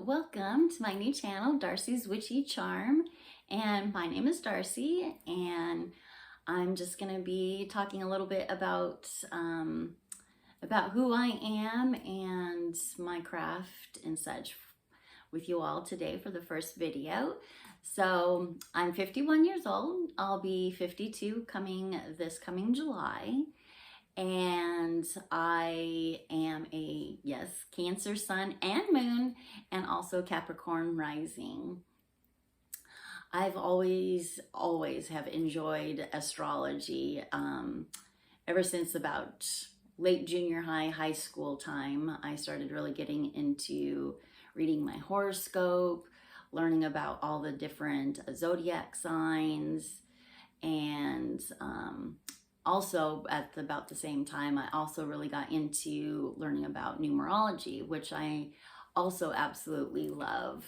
Welcome to my new channel, Darcy's Witchy Charm, and my name is Darcy, and I'm just going to be talking a little bit about who I am and my craft and such with you all today for the first video. So I'm 51 years old. I'll be 52 this coming July. And I am a, yes, Cancer sun and moon, and also Capricorn rising. I've always have enjoyed astrology ever since about late junior high school time. I started really getting into reading my horoscope, learning about all the different zodiac signs, and also at about the same time, I also really got into learning about numerology, which I also absolutely love.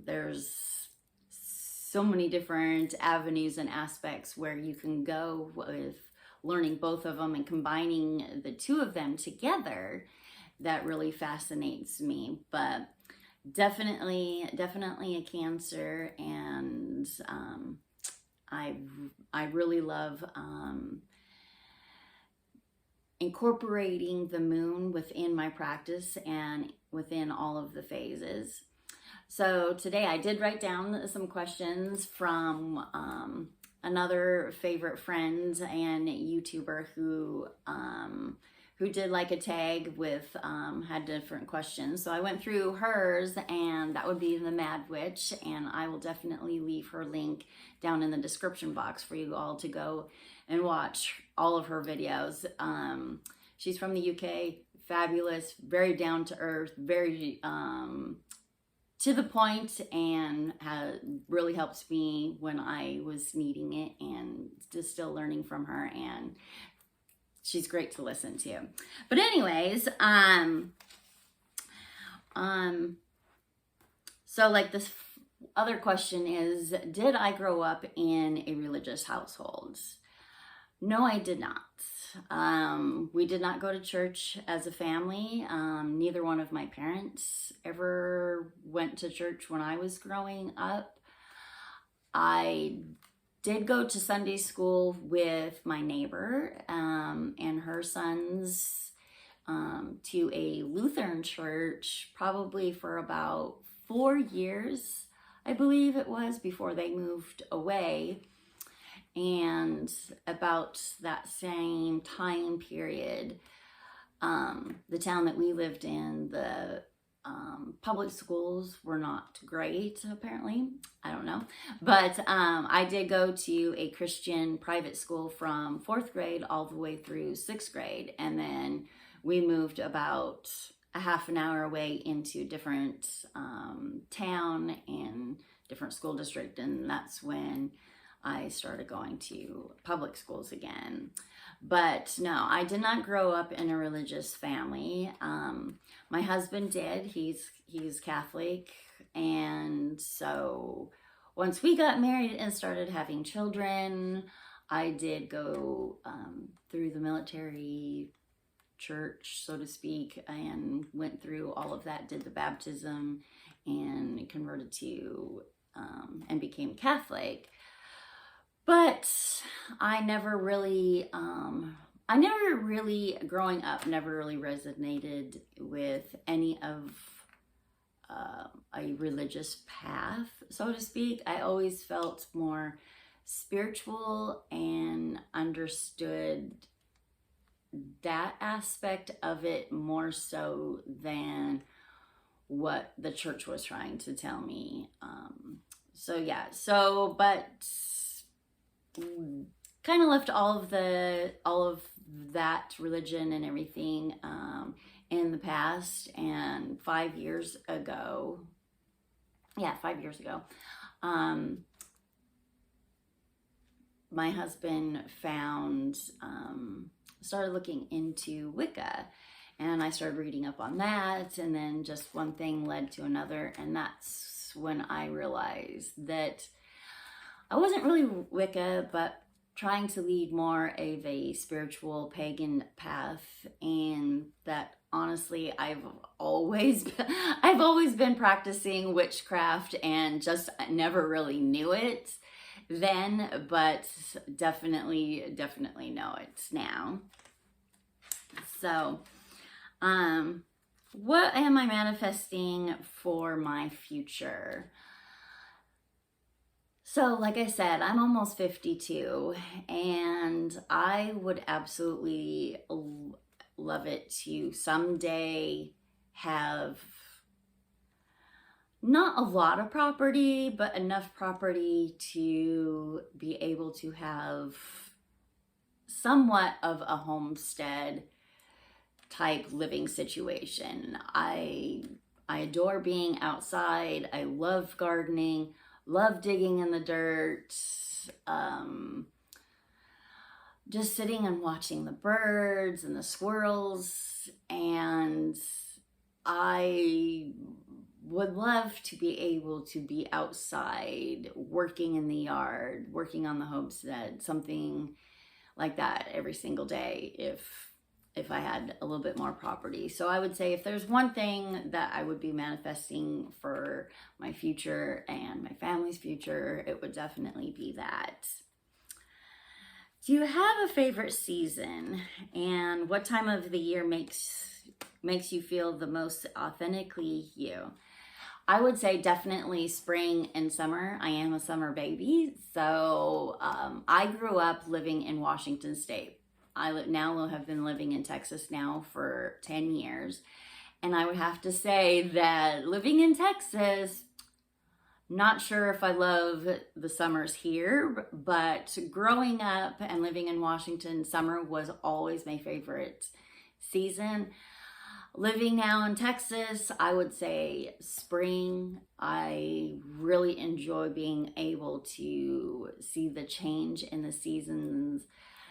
There's so many different avenues and aspects where you can go with learning both of them and combining the two of them together that really fascinates me. But definitely a Cancer, and I really love incorporating the moon within my practice and within all of the phases. So today I did write down some questions from another favorite friend and YouTuber who did like a tag with had different questions. So I went through hers, and that would be the Mad Witch, and I will definitely leave her link down in the description box for you all to go and watch all of her videos. She's from the UK, fabulous, very down to earth, very to the point, and really helps me when I was needing it, and just still learning from her, and she's great to listen to. But anyways, so like this other question is, did I grow up in a religious household? No, I did not. We did not go to church as a family. Neither one of my parents ever went to church when I was growing up. I did go to Sunday school with my neighbor and her sons to a Lutheran church probably for about 4 years, I believe it was, before they moved away. And about that same time period, the town that we lived in, the public schools were not great, apparently. I don't know. But I did go to a Christian private school from 4th grade all the way through 6th grade. And then we moved about a half an hour away into different town and different school district. And that's when I started going to public schools again. But no, I did not grow up in a religious family. My husband did. He's Catholic. And so once we got married and started having children, I did go through the military church, so to speak, and went through all of that, did the baptism, and converted to and became Catholic. But I never really, growing up, never really resonated with any of a religious path, so to speak. I always felt more spiritual and understood that aspect of it more so than what the church was trying to tell me. But kind of left all of that religion and everything in the past. And 5 years ago, my husband started looking into Wicca, and I started reading up on that, and then just one thing led to another, and that's when I realized that I wasn't really Wicca, but trying to lead more of a spiritual pagan path, and that honestly, I've always been practicing witchcraft and just never really knew it then, but definitely know it now. So, what am I manifesting for my future? So, like I said, I'm almost 52, and I would absolutely love it to someday have not a lot of property, but enough property to be able to have somewhat of a homestead type living situation. I adore being outside. I love gardening, love digging in the dirt, just sitting and watching the birds and the squirrels. And I would love to be able to be outside, working in the yard, working on the homestead, something like that every single day if I had a little bit more property. So I would say if there's one thing that I would be manifesting for my future and my family's future, it would definitely be that. Do you have a favorite season, and what time of the year makes you feel the most authentically you? I would say definitely spring and summer. I am a summer baby. So I grew up living in Washington State. I now have been living in Texas now for 10 years. And I would have to say that living in Texas, not sure if I love the summers here, but growing up and living in Washington, summer was always my favorite season. Living now in Texas, I would say spring. I really enjoy being able to see the change in the seasons,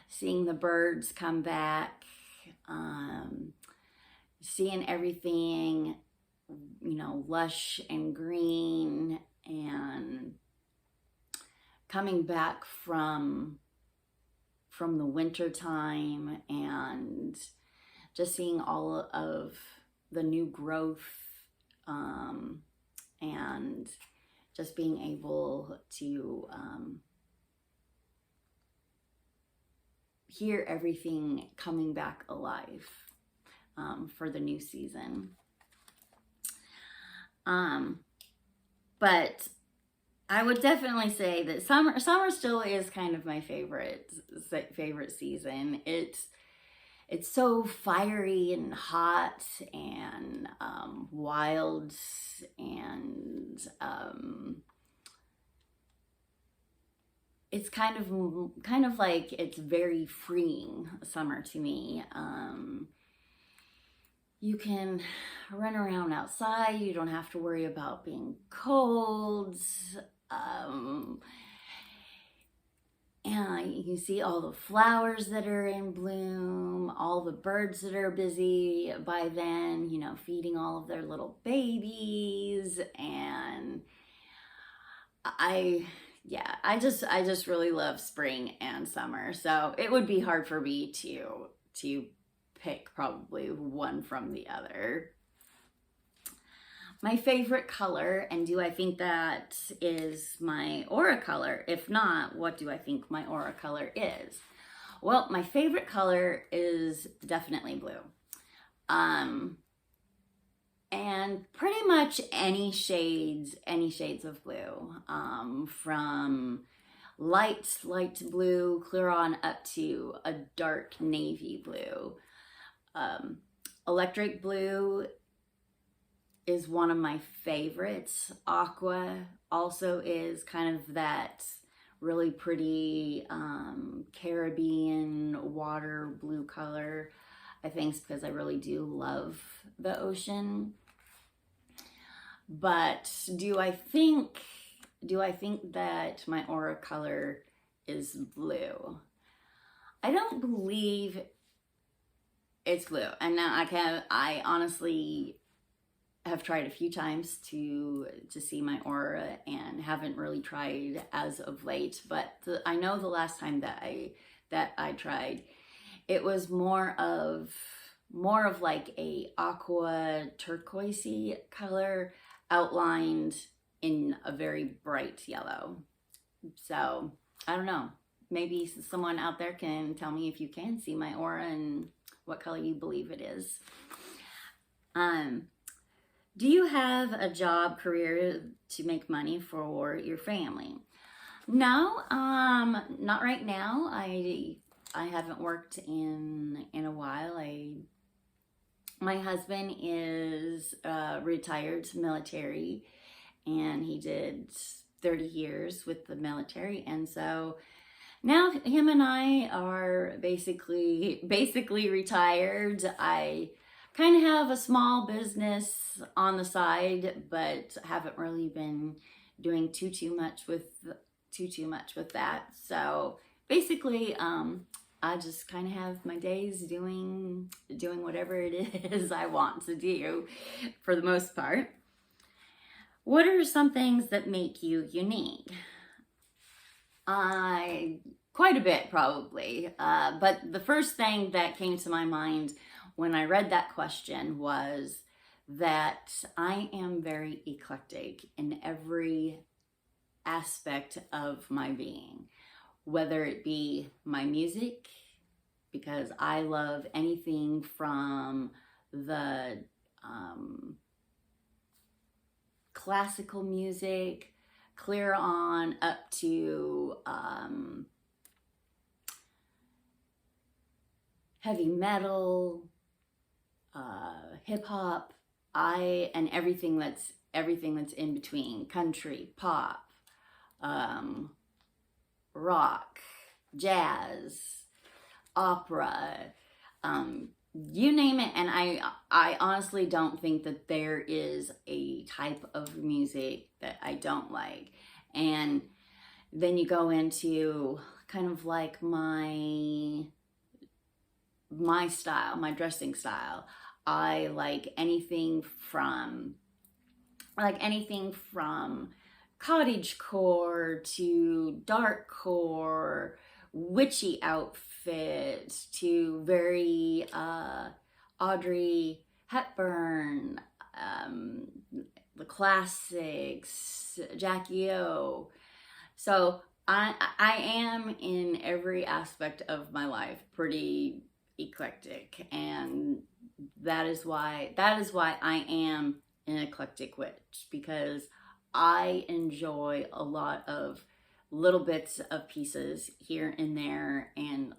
seeing the birds come back, seeing everything, lush and green, and coming back from the winter time and just seeing all of the new growth, and just being able to hear everything coming back alive for the new season. But I would definitely say that summer still is kind of my favorite season. It's so fiery and hot and wild, and it's kind of like it's very freeing, summer to me. You can run around outside. You don't have to worry about being cold. And you can see all the flowers that are in bloom, all the birds that are busy by then, feeding all of their little babies. And I just really love spring and summer. So it would be hard for me to pick probably one from the other. My favorite color, and do I think that is my aura color? If not, what do I think my aura color is? Well, my favorite color is definitely blue. And pretty much any shades of blue, from light blue, clear on up to a dark navy blue. Electric blue is one of my favorites. Aqua also is kind of that really pretty Caribbean water blue color. I think it's because I really do love the ocean. But do I think that my aura color is blue? I don't believe it's blue. And now I honestly have tried a few times to see my aura and haven't really tried as of late, but I know the last time that I tried, it was more of more of like a aqua turquoisey color outlined in a very bright yellow. So I don't know. Maybe someone out there can tell me if you can see my aura and what color you believe it is. Do you have a job, career to make money for your family? No, not right now. I haven't worked in a while. My husband is retired military, and he did 30 years with the military, and so now him and I are basically retired. I kind of have a small business on the side, but haven't really been doing too much with that. So basically, I just kind of have my days doing whatever it is I want to do, for the most part. What are some things that make you unique? Quite a bit, probably. But the first thing that came to my mind when I read that question was that I am very eclectic in every aspect of my being, whether it be my music, because I love anything from the classical music clear on up to heavy metal, hip hop, and everything that's in between, country, pop, rock, jazz, opera, you name it. And I honestly don't think that there is a type of music that I don't like. And then you go into kind of like my style, my dressing style. I like anything from cottagecore to darkcore, witchy outfits to very Audrey Hepburn, the classics, Jackie O. So I am in every aspect of my life pretty eclectic, and that is why I am an eclectic witch, because I enjoy a lot of little bits of pieces here and there, and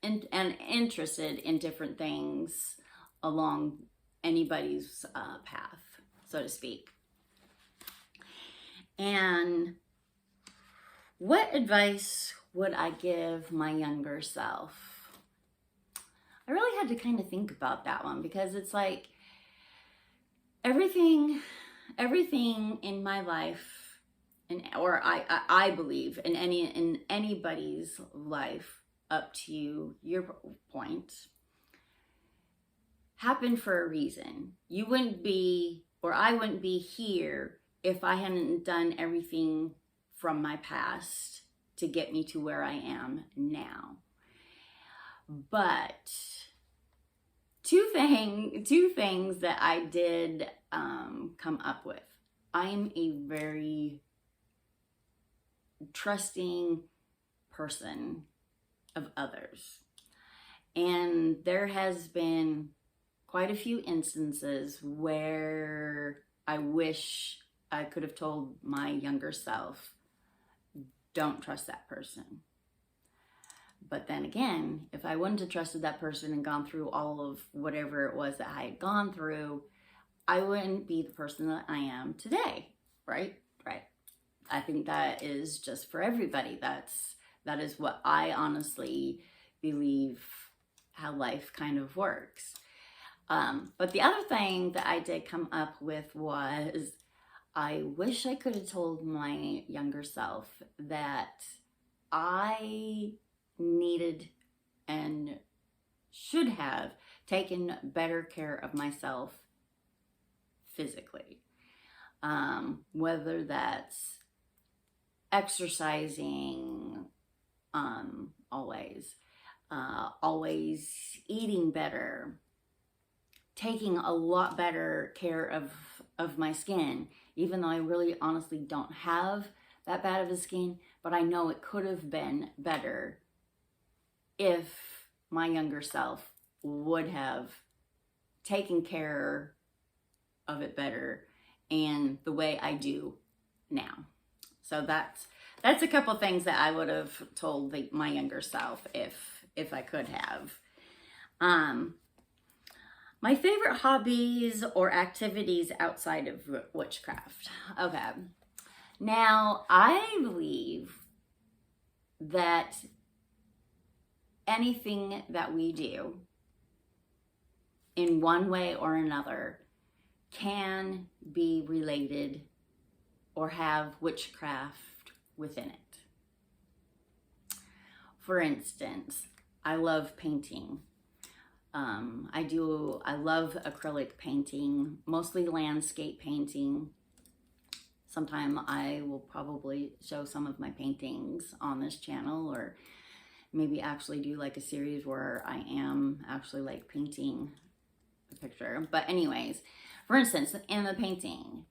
and interested in different things along anybody's path, so to speak. And what advice would I give my younger self? I really had to kind of think about that one, because it's like everything in my life, or I believe in anybody's life up to your point, happened for a reason. You wouldn't be, or I wouldn't be here if I hadn't done everything from my past to get me to where I am now. But two things that I did come up with. I'm a very trusting person of others. And there has been quite a few instances where I wish I could have told my younger self, don't trust that person. But then again, if I wouldn't have trusted that person and gone through all of whatever it was that I had gone through, I wouldn't be the person that I am today, right? Right. I think that is just for everybody. That is what I honestly believe how life kind of works. But the other thing that I did come up with was, I wish I could have told my younger self that I needed and should have taken better care of myself physically. Whether that's exercising, always, always eating better, taking a lot better care of my skin, even though I really honestly don't have that bad of a skin, but I know it could have been better if my younger self would have taken care of it better and the way I do now. So that's a couple things that I would have told my younger self if I could have. My favorite hobbies or activities outside of witchcraft. Okay. Now, I believe that anything that we do in one way or another can be related or have witchcraft within it. For instance, I love painting. I love acrylic painting, mostly landscape painting. Sometime I will probably show some of my paintings on this channel, or maybe actually do like a series where I am actually like painting a picture. But anyways, for instance, in the painting,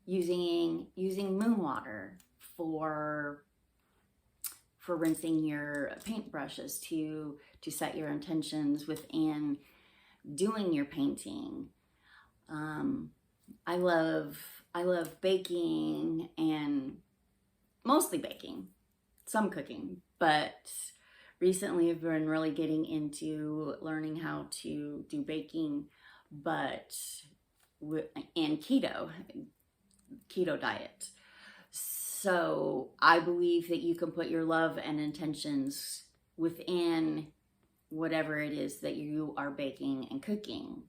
using moon water for rinsing your paintbrushes to set your intentions within doing your painting. I love baking, and mostly baking, some cooking, but recently I've been really getting into learning how to do baking, but and keto diet. So I believe that you can put your love and intentions within whatever it is that you are baking and cooking.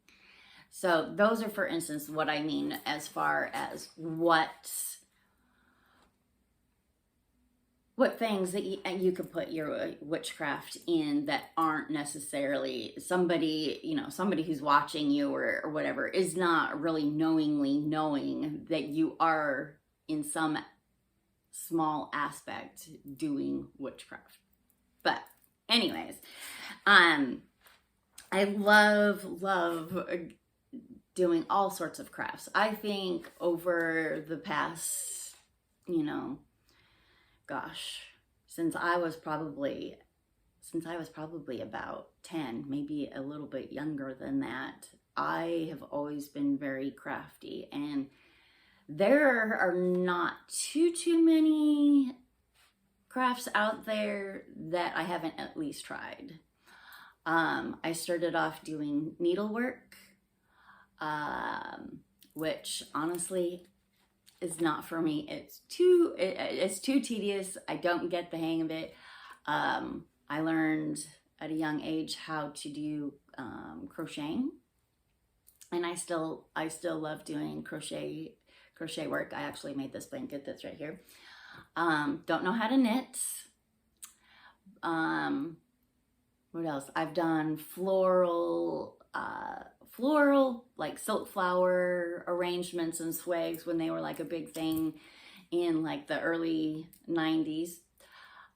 So those are, for instance, what I mean as far as what things that you could put your witchcraft in that aren't necessarily somebody who's watching you or whatever is not really knowingly knowing that you are in some small aspect doing witchcraft. But anyways, I love doing all sorts of crafts. I think over the past, since I was probably about 10, maybe a little bit younger than that, I have always been very crafty, and there are not too many crafts out there that I haven't at least tried. I started off doing needlework, which honestly is not for me. It's too tedious. I don't get the hang of it. I learned at a young age how to do crocheting, and I still love doing crochet work. I actually made this blanket that's right here. Don't know how to knit. What else? I've done floral like silk flower arrangements and swags when they were like a big thing in like the early 90s.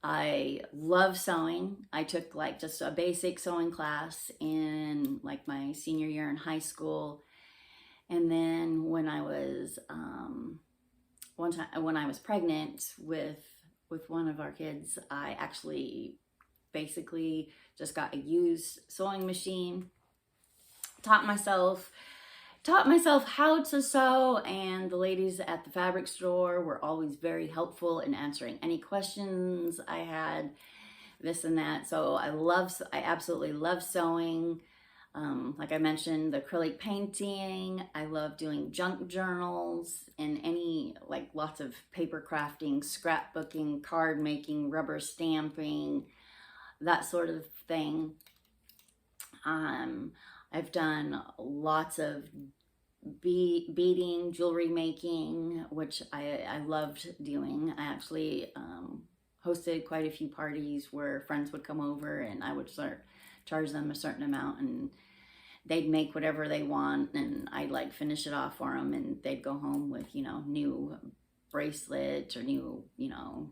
I love sewing. I took like just a basic sewing class in like my senior year in high school. And then when I was when I was pregnant with one of our kids, I actually basically just got a used sewing machine, taught myself how to sew, and the ladies at the fabric store were always very helpful in answering any questions I had, this and that. So I absolutely love sewing. Like I mentioned, the acrylic painting. I love doing junk journals and lots of paper crafting, scrapbooking, card making, rubber stamping, that sort of thing. I've done lots of beading, jewelry making, which I loved doing. I actually hosted quite a few parties where friends would come over and I would charge them a certain amount and they'd make whatever they want, and I'd like finish it off for them, and they'd go home with, new bracelets or new,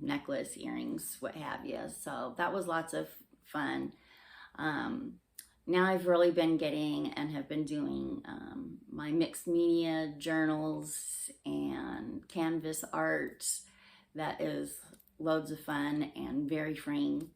necklace, earrings, what have you. So that was lots of fun. Now I've really been getting and have been doing my mixed media journals and canvas art. That is loads of fun and very freeing.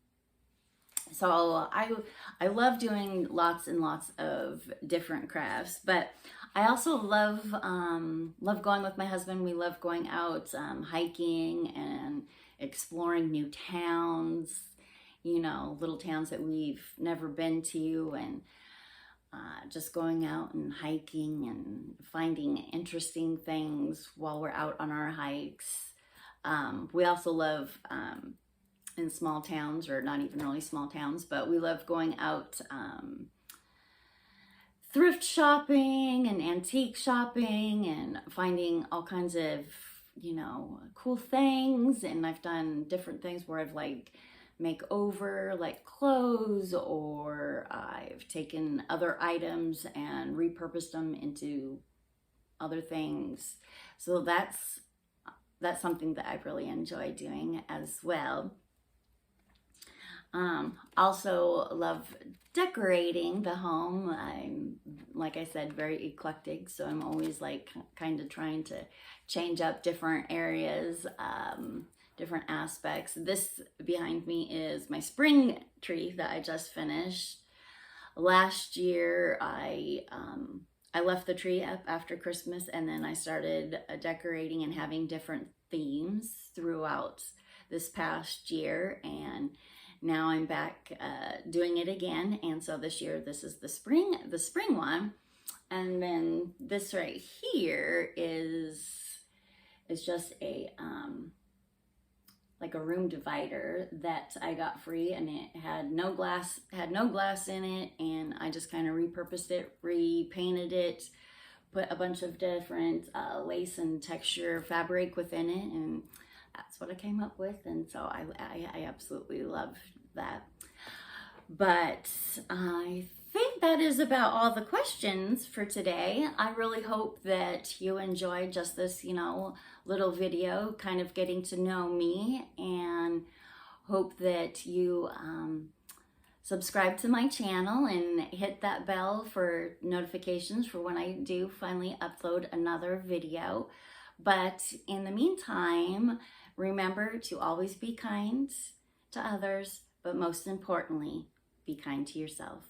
So I love doing lots and lots of different crafts, but I also love going with my husband. We love going out hiking and exploring new towns, you know, little towns that we've never been to, and just going out and hiking and finding interesting things while we're out on our hikes. We also love in small towns, or not even really small towns, but we love going out thrift shopping and antique shopping and finding all kinds of, you know, cool things. And I've done different things where I've like make over like clothes, or I've taken other items and repurposed them into other things. So that's something that I really enjoy doing as well. Also love decorating the home. I'm, like I said, very eclectic, so I'm always like kind of trying to change up different areas, different aspects. This behind me is my spring tree that I just finished. Last year, I left the tree up after Christmas, and then I started decorating and having different themes throughout this past year, and now I'm back doing it again. And so this year, this is the spring one. And then this right here is just a like a room divider that I got free, and it had no glass in it, and I just kind of repurposed it, repainted it, put a bunch of different lace and texture fabric within it, and that's what I came up with. And so I absolutely love that. But I think that is about all the questions for today. I really hope that you enjoyed just this, you know, little video, kind of getting to know me, and hope that you subscribe to my channel and hit that bell for notifications for when I do finally upload another video. But in the meantime, remember to always be kind to others, but most importantly, be kind to yourself.